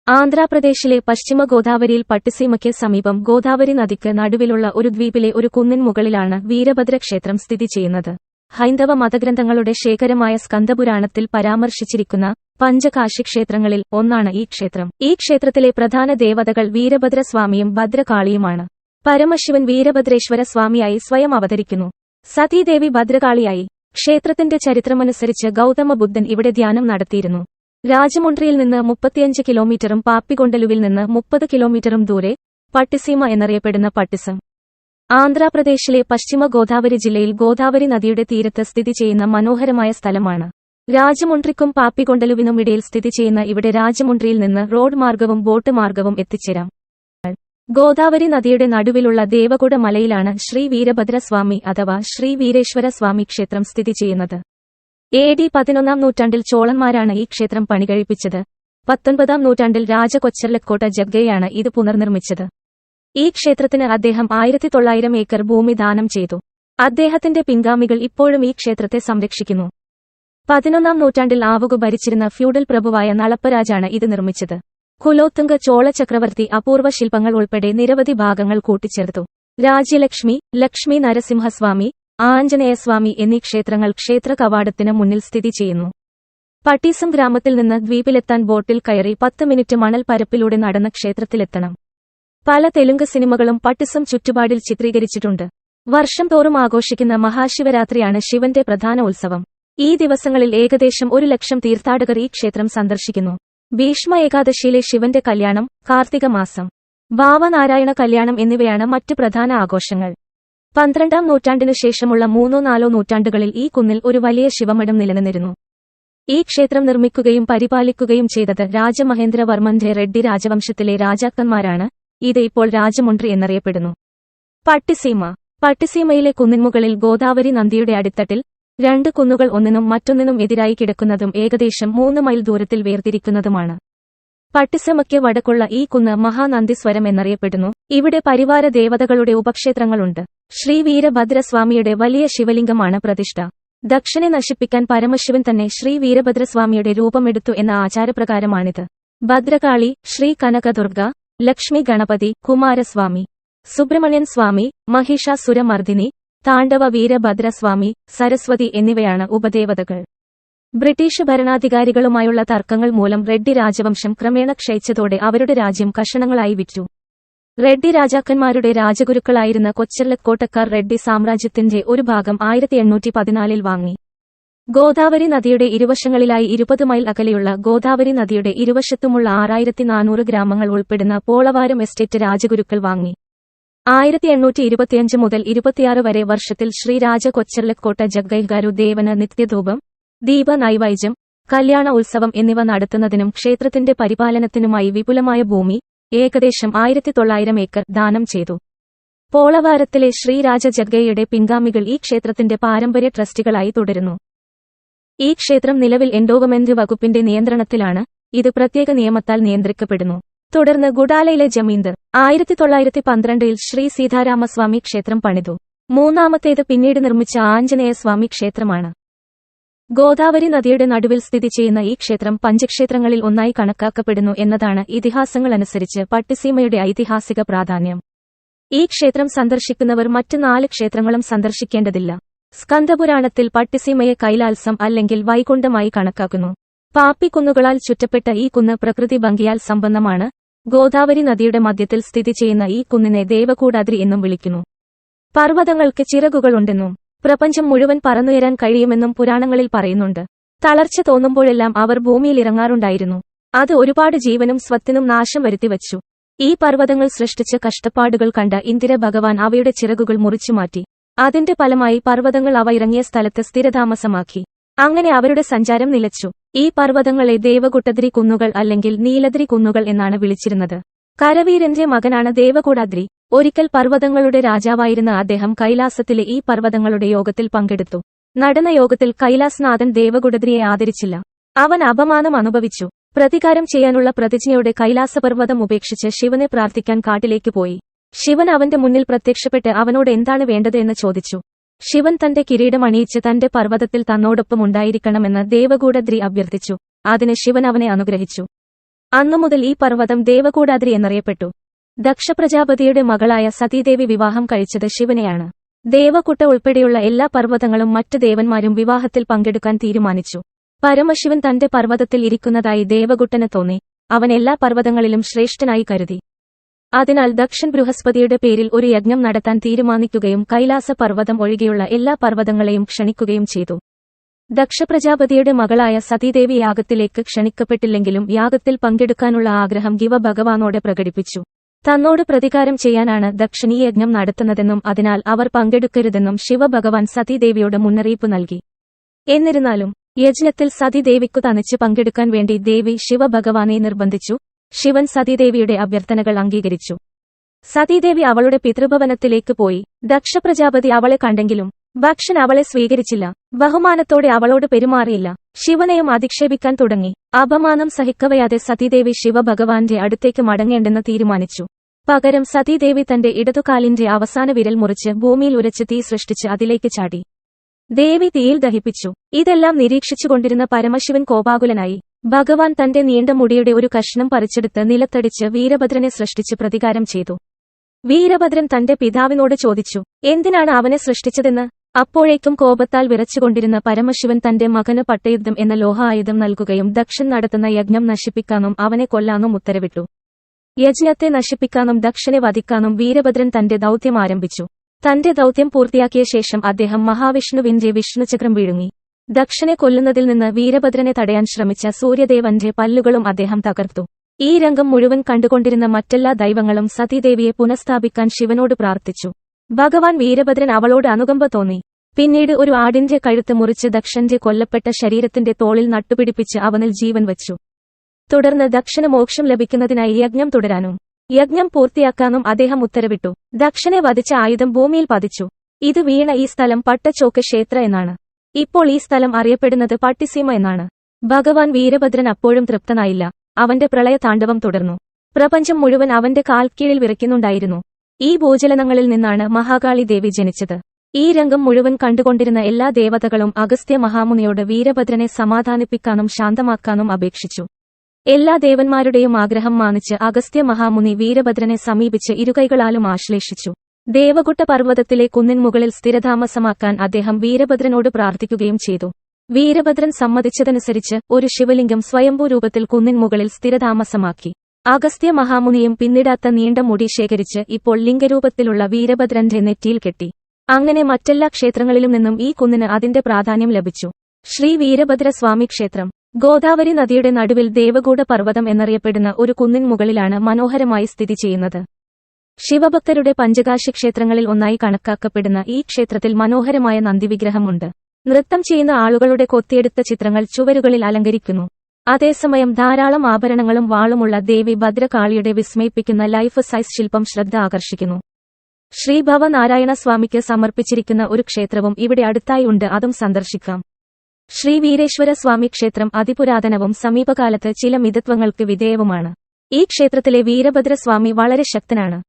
ആന്ധ്രാപ്രദേശിലെ പശ്ചിമ ഗോദാവരിയിൽ പട്ടിസീമയ്ക്ക് സമീപം ഗോദാവരി നദിക്ക് നടുവിലുള്ള ഒരു ദ്വീപിലെ ഒരു കുന്നിൻ മുകളിലാണ് വീരഭദ്ര ക്ഷേത്രം സ്ഥിതി ചെയ്യുന്നത്. ഹൈന്ദവ മതഗ്രന്ഥങ്ങളുടെ ശേഖരമായ സ്കന്ദപുരാണത്തിൽ പരാമർശിച്ചിരിക്കുന്ന പഞ്ചകാശി ക്ഷേത്രങ്ങളിൽ ഒന്നാണ് ഈ ക്ഷേത്രം. ഈ ക്ഷേത്രത്തിലെ പ്രധാന ദേവതകൾ വീരഭദ്രസ്വാമിയും ഭദ്രകാളിയുമാണ്. പരമശിവൻ വീരഭദ്രേശ്വര സ്വാമിയായി സ്വയം അവതരിക്കുന്നു. സതീദേവി ഭദ്രകാളിയായി. ക്ഷേത്രത്തിന്റെ ചരിത്രമനുസരിച്ച് ഗൗതമ ബുദ്ധൻ ഇവിടെ ധ്യാനം നടത്തിയിരുന്നു. രാജമുണ്ട്രിയിൽ നിന്ന് 35 കിലോമീറ്ററും പാപ്പികൊണ്ടലുവിൽ നിന്ന് 30 കിലോമീറ്ററും ദൂരെ പട്ടിസീമ എന്നറിയപ്പെടുന്ന പട്ടിസം ആന്ധ്രാപ്രദേശിലെ പശ്ചിമ ഗോദാവരി ജില്ലയിൽ ഗോദാവരി നദിയുടെ തീരത്ത് സ്ഥിതി ചെയ്യുന്ന മനോഹരമായ സ്ഥലമാണ്. രാജമുണ്ട്രിക്കും പാപ്പികൊണ്ടലുവിനും ഇടയിൽ സ്ഥിതി ചെയ്യുന്ന ഇവിടെ രാജമുണ്ട്രിയിൽ നിന്ന് റോഡ് മാർഗവും ബോട്ട് മാർഗവും എത്തിച്ചേരാം. ഗോദാവരി നദിയുടെ നടുവിലുള്ള ദേവകുട മലയിലാണ് ശ്രീ വീരഭദ്രസ്വാമി അഥവാ ശ്രീ വീരേശ്വര സ്വാമി ക്ഷേത്രം സ്ഥിതി ചെയ്യുന്നത്. AD 11-ാം നൂറ്റാണ്ടിൽ ചോളന്മാരാണ് ഈ ക്ഷേത്രം പണികഴിപ്പിച്ചത്. 19-ാം നൂറ്റാണ്ടിൽ രാജ കൊച്ചർലക്കോട്ട ജഗ്ഗയാണ് ഇത് പുനർനിർമ്മിച്ചത്. ഈ ക്ഷേത്രത്തിന് അദ്ദേഹം 1900 ഏക്കർ ഭൂമി ദാനം ചെയ്തു. അദ്ദേഹത്തിന്റെ പിൻഗാമികൾ ഇപ്പോഴും ഈ ക്ഷേത്രത്തെ സംരക്ഷിക്കുന്നു. 11-ാം നൂറ്റാണ്ടിൽ ആവുകു ഭരിച്ചിരുന്ന ഫ്യൂഡൽ പ്രഭുവായ നളപ്പരാജാണ് ഇത് നിർമ്മിച്ചത്. കുലോത്തുംഗ ചോള ചക്രവർത്തി അപൂർവ ശില്പങ്ങൾ ഉൾപ്പെടെ നിരവധി ഭാഗങ്ങൾ കൂട്ടിച്ചേർത്തു. രാജ്യലക്ഷ്മി, ലക്ഷ്മി നരസിംഹസ്വാമി, ആഞ്ജനേയസ്വാമി എന്നീ ക്ഷേത്രങ്ങൾ ക്ഷേത്ര കവാടത്തിന് മുന്നിൽ സ്ഥിതി ചെയ്യുന്നു. പട്ടീസം ഗ്രാമത്തിൽ നിന്ന് ദ്വീപിലെത്താൻ ബോട്ടിൽ കയറി 10 മിനിറ്റ് മണൽ പരപ്പിലൂടെ നടന്ന് ക്ഷേത്രത്തിലെത്തണം. പല തെലുങ്ക് സിനിമകളും പട്ടിസം ചുറ്റുപാടിൽ ചിത്രീകരിച്ചിട്ടുണ്ട്. വർഷം തോറും ആഘോഷിക്കുന്ന മഹാശിവരാത്രിയാണ് ശിവന്റെ പ്രധാന ഉത്സവം. ഈ ദിവസങ്ങളിൽ ഏകദേശം 1 ലക്ഷം തീർത്ഥാടകർ ഈ ക്ഷേത്രം സന്ദർശിക്കുന്നു. ഭീഷ്മ ഏകാദശിയിലെ ശിവന്റെ കല്യാണം, കാർത്തിക മാസം ഭാവനാരായണ കല്യാണം എന്നിവയാണ് മറ്റ് പ്രധാന ആഘോഷങ്ങൾ. 12-ാം നൂറ്റാണ്ടിനു ശേഷമുള്ള 3-4 നൂറ്റാണ്ടുകളിൽ ഈ കുന്നിൽ ഒരു വലിയ ശിവമഠം നിലനിന്നിരുന്നു. ഈ ക്ഷേത്രം നിർമ്മിക്കുകയും പരിപാലിക്കുകയും ചെയ്തത് രാജമഹേന്ദ്രവർമ്മന്റെ റെഡ്ഡി രാജവംശത്തിലെ രാജാക്കന്മാരാണ്. ഇത് ഇപ്പോൾ രാജമുണ്ട്രി എന്നറിയപ്പെടുന്നു. പട്ടിസീമയിലെ കുന്നിൻമുകളിൽ ഗോദാവരി നദിയുടെ അടിത്തട്ടിൽ 2 കുന്നുകൾ ഒന്നിനും മറ്റൊന്നിനും എതിരായി കിടക്കുന്നതും ഏകദേശം 3 മൈൽ ദൂരത്തിൽ വേർതിരിക്കുന്നതുമാണ്. പട്ടിസീമയ്ക്ക് വടക്കുള്ള ഈ കുന്ന് മഹാനന്ദിസ്വരം എന്നറിയപ്പെടുന്നു. ഇവിടെ പരിവാര ദേവതകളുടെ ഉപക്ഷേത്രങ്ങളുണ്ട്. ശ്രീ വീരഭദ്രസ്വാമിയുടെ വലിയ ശിവലിംഗമാണ് പ്രതിഷ്ഠ. ദക്ഷനെ നശിപ്പിക്കാൻ പരമശിവൻ തന്നെ ശ്രീ വീരഭദ്രസ്വാമിയുടെ രൂപമെടുത്തു എന്ന ആചാരപ്രകാരമാണിത്. ഭദ്രകാളി, ശ്രീ കനകദുർഗ, ലക്ഷ്മി ഗണപതി, കുമാരസ്വാമി, സുബ്രഹ്മണ്യൻ സ്വാമി, മഹിഷാസുരമർദിനി, താണ്ഡവ വീരഭദ്രസ്വാമി, സരസ്വതി എന്നിവയാണ് ഉപദേവതകൾ. ബ്രിട്ടീഷ് ഭരണാധികാരികളുമായുള്ള തർക്കങ്ങൾ മൂലം റെഡ്ഡി രാജവംശം ക്രമേണ ക്ഷയിച്ചതോടെ അവരുടെ രാജ്യം കഷണങ്ങളായി വിറ്റു. റെഡ്ഡി രാജാക്കന്മാരുടെ രാജഗുരുക്കളായിരുന്ന കൊച്ചർലക്കോട്ടക്കാർ റെഡ്ഡി സാമ്രാജ്യത്തിന്റെ ഒരു ഭാഗം 1814-ൽ വാങ്ങി. ഗോദാവരി നദിയുടെ ഇരുവശങ്ങളിലായി 20 മൈൽ അകലെയുള്ള ഗോദാവരി നദിയുടെ ഇരുവശത്തുമുള്ള 6400 ഗ്രാമങ്ങൾ ഉൾപ്പെടുന്ന പോളവാരം എസ്റ്റേറ്റ് രാജഗുരുക്കൾ വാങ്ങി. 1825 മുതൽ 26 വരെ വർഷത്തിൽ ശ്രീരാജ കൊച്ചർലക്കോട്ട ജഗ്ഗയ്യഗാരു ദേവന് നിത്യധൂപം, ദീപ നൈവേദ്യം, കല്യാണ ഉത്സവം എന്നിവ നടത്തുന്നതിനും ക്ഷേത്രത്തിന്റെ പരിപാലനത്തിനുമായി വിപുലമായ ഭൂമി, ഏകദേശം 1900 ഏക്കർ ദാനം ചെയ്തു. പോളവാരത്തിലെ ശ്രീരാജ ജഗ്ഗയ്യയുടെ പിൻഗാമികൾ ഈ ക്ഷേത്രത്തിന്റെ പാരമ്പര്യ ട്രസ്റ്റികളായി തുടരുന്നു. ഈ ക്ഷേത്രം നിലവിൽ എൻഡോവ്മെന്റ് വകുപ്പിന്റെ നിയന്ത്രണത്തിലാണ്. ഇത് പ്രത്യേക നിയമത്താൽ നിയന്ത്രിക്കപ്പെടുന്നു. തുടർന്ന് ഗുഡാലയിലെ ജമീന്ദർ 1912-ൽ ശ്രീ സീതാരാമസ്വാമി ക്ഷേത്രം പണിതു. മൂന്നാമത്തേത് പിന്നീട് നിർമ്മിച്ച ആഞ്ജനേയസ്വാമി ക്ഷേത്രമാണ്. ഗോദാവരി നദിയുടെ നടുവിൽ സ്ഥിതി ചെയ്യുന്ന ഈ ക്ഷേത്രം പഞ്ചക്ഷേത്രങ്ങളിൽ ഒന്നായി കണക്കാക്കപ്പെടുന്നു എന്നതാണ് ഇതിഹാസങ്ങളനുസരിച്ച് പട്ടിസീമയുടെ ഐതിഹാസിക പ്രാധാന്യം. ഈ ക്ഷേത്രം സന്ദർശിക്കുന്നവർ മറ്റ് 4 ക്ഷേത്രങ്ങളും സന്ദർശിക്കേണ്ടതില്ല. സ്കന്ദപുരാണത്തിൽ പട്ടിസീമയെ കൈലാസം അല്ലെങ്കിൽ വൈകുണ്ഠമായി കണക്കാക്കുന്നു. പാപ്പിക്കുന്നുകളാൽ ചുറ്റപ്പെട്ട ഈ കുന്ന് പ്രകൃതി ഭംഗിയാൽ സമ്പന്നമാണ്. ഗോദാവരി നദിയുടെ മധ്യത്തിൽ സ്ഥിതി ചെയ്യുന്ന ഈ കുന്നിനെ ദേവകൂടാദ്രി എന്നും വിളിക്കുന്നു. പർവ്വതങ്ങൾക്ക് ചിറകുകളുണ്ടെന്നും പ്രപഞ്ചം മുഴുവൻ പറന്നുയരാൻ കഴിയുമെന്നും പുരാണങ്ങളിൽ പറയുന്നുണ്ട്. തളർച്ച തോന്നുമ്പോഴെല്ലാം അവർ ഭൂമിയിൽ ഇറങ്ങാറുണ്ടായിരുന്നു. അത് ഒരുപാട് ജീവനും സ്വത്തിനും നാശം വരുത്തിവച്ചു. ഈ പർവ്വതങ്ങൾ സൃഷ്ടിച്ച കഷ്ടപ്പാടുകൾ കണ്ട ഇന്ദ്ര ഭഗവാൻ അവയുടെ ചിറകുകൾ മുറിച്ചുമാറ്റി. അതിന്റെ ഫലമായി പർവ്വതങ്ങൾ അവ ഇറങ്ങിയ സ്ഥലത്ത് സ്ഥിരതാമസമാക്കി. അങ്ങനെ അവരുടെ സഞ്ചാരം നിലച്ചു. ഈ പർവ്വതങ്ങളെ ദേവകുട്ടദ്രി കുന്നുകൾ അല്ലെങ്കിൽ നീലദ്രി കുന്നുകൾ എന്നാണ് വിളിച്ചിരുന്നത്. കരവീരന്റെ മകനാണ് ദേവകൂടാദ്രി. ഒരിക്കൽ പർവ്വതങ്ങളുടെ രാജാവായിരുന്ന അദ്ദേഹം കൈലാസത്തിലെ ഈ പർവ്വതങ്ങളുടെ യോഗത്തിൽ പങ്കെടുത്തു. നടന്ന യോഗത്തിൽ കൈലാസ്നാഥൻ ദേവകുടദ്രിയെ ആദരിച്ചില്ല. അവൻ അപമാനം അനുഭവിച്ചു. പ്രതികാരം ചെയ്യാനുള്ള പ്രതിജ്ഞയോടെ കൈലാസപർവ്വതം ഉപേക്ഷിച്ച് ശിവനെ പ്രാർത്ഥിക്കാൻ കാട്ടിലേക്ക് പോയി. ശിവൻ അവന്റെ മുന്നിൽ പ്രത്യക്ഷപ്പെട്ട് അവനോട് എന്താണ് വേണ്ടത് എന്ന് ചോദിച്ചു. ശിവൻ തന്റെ കിരീടം അണിയിച്ച് തന്റെ പർവ്വതത്തിൽ തന്നോടൊപ്പം ഉണ്ടായിരിക്കണമെന്ന് ദേവകൂടദ്രി അഭ്യർത്ഥിച്ചു. അതിന് ശിവൻ അവനെ അനുഗ്രഹിച്ചു. അന്നുമുതൽ ഈ പർവ്വതം ദേവകൂടാദ്രി എന്നറിയപ്പെട്ടു. ദക്ഷപ്രജാപതിയുടെ മകളായ സതീദേവി വിവാഹം കഴിച്ചത് ശിവനെയാണ്. ദേവകുട്ട ഉൾപ്പെടെയുള്ള എല്ലാ പർവ്വതങ്ങളും മറ്റ് ദേവന്മാരും വിവാഹത്തിൽ പങ്കെടുക്കാൻ തീരുമാനിച്ചു. പരമശിവൻ തന്റെ പർവ്വതത്തിൽ ഇരിക്കുന്നതായി ദേവകുട്ടന് തോന്നി. അവൻ എല്ലാ പർവ്വതങ്ങളിലും ശ്രേഷ്ഠനായി കരുതി. അതിനാൽ ദക്ഷൻ ബൃഹസ്പതിയുടെ പേരിൽ ഒരു യജ്ഞം നടത്താൻ തീരുമാനിക്കുകയും കൈലാസ പർവ്വതം ഒഴികെയുള്ള എല്ലാ പർവ്വതങ്ങളെയും ക്ഷണിക്കുകയും ചെയ്തു. ദക്ഷപ്രജാപതിയുടെ മകളായ സതീദേവി യാഗത്തിലേക്ക് ക്ഷണിക്കപ്പെട്ടില്ലെങ്കിലും യാഗത്തിൽ പങ്കെടുക്കാനുള്ള ആഗ്രഹം ശിവ ഭഗവാനോട് പ്രകടിപ്പിച്ചു. തന്നോട് പ്രതികാരം ചെയ്യാനാണ് ദക്ഷൻ ഈ യജ്ഞം നടത്തുന്നതെന്നും അതിനാൽ അവർ പങ്കെടുക്കരുതെന്നും ശിവഭഗവാൻ സതീദേവിയോട് മുന്നറിയിപ്പ് നൽകി. എന്നിരുന്നാലും യജ്ഞത്തിൽ സതീദേവിക്കു തനിച്ച് പങ്കെടുക്കാൻ വേണ്ടി ദേവി ശിവഭഗവാനെ നിർബന്ധിച്ചു. ശിവൻ സതീദേവിയുടെ അഭ്യർത്ഥനകൾ അംഗീകരിച്ചു. സതീദേവി അവളുടെ പിതൃഭവനത്തിലേക്ക് പോയി. ദക്ഷപ്രജാപതി അവളെ കണ്ടെങ്കിലും ഭക്ഷൻ അവളെ സ്വീകരിച്ചില്ല. ബഹുമാനത്തോടെ അവളോട് പെരുമാറിയില്ല. ശിവനെയും അധിക്ഷേപിക്കാൻ തുടങ്ങി. അപമാനം സഹിക്കവയാതെ സതീദേവി ശിവഭഗവാന്റെ അടുത്തേക്ക് മടങ്ങേണ്ടെന്ന് തീരുമാനിച്ചു. പകരം സതീദേവി തന്റെ ഇടതുകാലിന്റെ അവസാന വിരൽ മുറിച്ച് ഭൂമിയിൽ ഉരച്ച് തീ സൃഷ്ടിച്ച് അതിലേക്ക് ചാടി. ദേവി തീയിൽ ദഹിപ്പിച്ചു. ഇതെല്ലാം നിരീക്ഷിച്ചുകൊണ്ടിരുന്ന പരമശിവൻ കോപാകുലനായി. ഭഗവാൻ തന്റെ നീണ്ട മുടിയുടെ ഒരു കഷ്ണം പറിച്ചെടുത്ത് നിലത്തടിച്ച് വീരഭദ്രനെ സൃഷ്ടിച്ച് പ്രതികാരം ചെയ്തു. വീരഭദ്രൻ തന്റെ പിതാവിനോട് ചോദിച്ചു, എന്തിനാണ് അവനെ സൃഷ്ടിച്ചതെന്ന്. അപ്പോഴേക്കും കോപത്താൽ വിറച്ചുകൊണ്ടിരുന്ന പരമശിവൻ തന്റെ മകന് പട്ടയുദ്ധം എന്ന ലോഹ ആയുധം നൽകുകയും ദക്ഷൻ നടത്തുന്ന യജ്ഞം നശിപ്പിക്കാനും അവനെ കൊല്ലാനും ഉത്തരവിട്ടു. യജ്ഞത്തെ നശിപ്പിക്കാനും ദക്ഷനെ വധിക്കാനും വീരഭദ്രൻ തന്റെ ദൗത്യം ആരംഭിച്ചു. തന്റെ ദൗത്യം പൂർത്തിയാക്കിയ ശേഷം അദ്ദേഹം മഹാവിഷ്ണുവിന്റെ വിഷ്ണുചക്രം വിഴുങ്ങി. ദക്ഷനെ കൊല്ലുന്നതിൽ നിന്ന് വീരഭദ്രനെ തടയാൻ ശ്രമിച്ച സൂര്യദേവന്റെ പല്ലുകളും അദ്ദേഹം തകർത്തു. ഈ രംഗം മുഴുവൻ കണ്ടുകൊണ്ടിരുന്ന മറ്റെല്ലാ ദൈവങ്ങളും സതീദേവിയെ പുനഃസ്ഥാപിക്കാൻ ശിവനോട് പ്രാർത്ഥിച്ചു. ഭഗവാൻ വീരഭദ്രൻ അവളോട് അനുകമ്പ തോന്നി. പിന്നീട് ഒരു ആടിന്റെ കഴുത്ത് മുറിച്ച് ദക്ഷന്റെ കൊല്ലപ്പെട്ട ശരീരത്തിന്റെ തോളിൽ നട്ടുപിടിപ്പിച്ച് അവനിൽ ജീവൻ വച്ചു. തുടർന്ന് ദക്ഷന് മോക്ഷം ലഭിക്കുന്നതിനായി യജ്ഞം തുടരാനും യജ്ഞം പൂർത്തിയാക്കാനും അദ്ദേഹം ഉത്തരവിട്ടു. ദക്ഷനെ വധിച്ച ആയുധം ഭൂമിയിൽ പതിച്ചു. ഇത് വീണ ഈ സ്ഥലം പട്ടച്ചോക്ക് ക്ഷേത്ര എന്നാണ്. ഇപ്പോൾ ഈ സ്ഥലം അറിയപ്പെടുന്നത് പട്ടിസീമ എന്നാണ്. ഭഗവാൻ വീരഭദ്രൻ അപ്പോഴും തൃപ്തനായില്ല. അവന്റെ പ്രളയ താണ്ഡവം തുടർന്നു. പ്രപഞ്ചം മുഴുവൻ അവന്റെ കാൽക്കീഴിൽ വിറയ്ക്കുന്നുണ്ടായിരുന്നു. ഈ ഭൂചലനങ്ങളിൽ നിന്നാണ് മഹാകാളി ദേവി ജനിച്ചത്. ഈ രംഗം മുഴുവൻ കണ്ടുകൊണ്ടിരുന്ന എല്ലാ ദേവതകളും അഗസ്ത്യ മഹാമുനിയോട് വീരഭദ്രനെ സമാധാനിപ്പിക്കാനും ശാന്തമാക്കാനും അപേക്ഷിച്ചു. എല്ലാ ദേവന്മാരുടെയും ആഗ്രഹം മാനിച്ച് അഗസ്ത്യ മഹാമുനി വീരഭദ്രനെ സമീപിച്ച് ഇരുകൈകളാലും ആശ്ലേഷിച്ചു. ദേവകുട്ട പർവ്വതത്തിലെ കുന്നിൻ മുകളിൽ സ്ഥിരതാമസമാക്കാൻ അദ്ദേഹം വീരഭദ്രനോട് പ്രാർത്ഥിക്കുകയും ചെയ്തു. വീരഭദ്രൻ സമ്മതിച്ചതനുസരിച്ച് ഒരു ശിവലിംഗം സ്വയംഭൂ രൂപത്തിൽ കുന്നിൻ മുകളിൽ സ്ഥിരതാമസമാക്കി. അഗസ്ത്യ മഹാമുനിയും പിന്നിടാത്ത നീണ്ട മുടി ശേഖരിച്ച് ഇപ്പോൾ ലിംഗരൂപത്തിലുള്ള വീരഭദ്രന്റെ നെറ്റിയിൽ കെട്ടി. അങ്ങനെ മറ്റെല്ലാ ക്ഷേത്രങ്ങളിലും നിന്നും ഈ കുന്നിന് അതിന്റെ പ്രാധാന്യം ലഭിച്ചു. ശ്രീ വീരഭദ്ര സ്വാമി ക്ഷേത്രം ഗോദാവരി നദിയുടെ നടുവിൽ ദേവഗൂഢ പർവ്വതം എന്നറിയപ്പെടുന്ന ഒരു കുന്നിൻ മുകളിലാണ് മനോഹരമായി സ്ഥിതി ചെയ്യുന്നത്. ശിവഭക്തരുടെ പഞ്ചകാശി ക്ഷേത്രങ്ങളിൽ ഒന്നായി കണക്കാക്കപ്പെടുന്ന ഈ ക്ഷേത്രത്തിൽ മനോഹരമായ നന്ദിവിഗ്രഹമുണ്ട്. നൃത്തം ചെയ്യുന്ന ആളുകളുടെ കൊത്തിയെടുത്ത ചിത്രങ്ങൾ ചുവരുകളിൽ അലങ്കരിക്കുന്നു. അതേസമയം ധാരാളം ആഭരണങ്ങളും വാളുമുള്ള ദേവി ഭദ്രകാളിയുടെ വിസ്മയിപ്പിക്കുന്ന ലൈഫ് സൈസ് ശില്പം ശ്രദ്ധ ആകർഷിക്കുന്നു. ശ്രീ ഭവനാരായണ സ്വാമിക്ക് സമർപ്പിച്ചിരിക്കുന്ന ഒരു ക്ഷേത്രവും ഇവിടെ അടുത്തായി ഉണ്ട്, അതും സന്ദർശിക്കാം. ശ്രീ വീരേശ്വര സ്വാമി ക്ഷേത്രം അതിപുരാതനവും സമീപകാലത്ത് ചില മിതത്വങ്ങൾക്ക് വിധേയവുമാണ്. ഈ ക്ഷേത്രത്തിലെ വീരഭദ്രസ്വാമി വളരെ ശക്തനാണ്.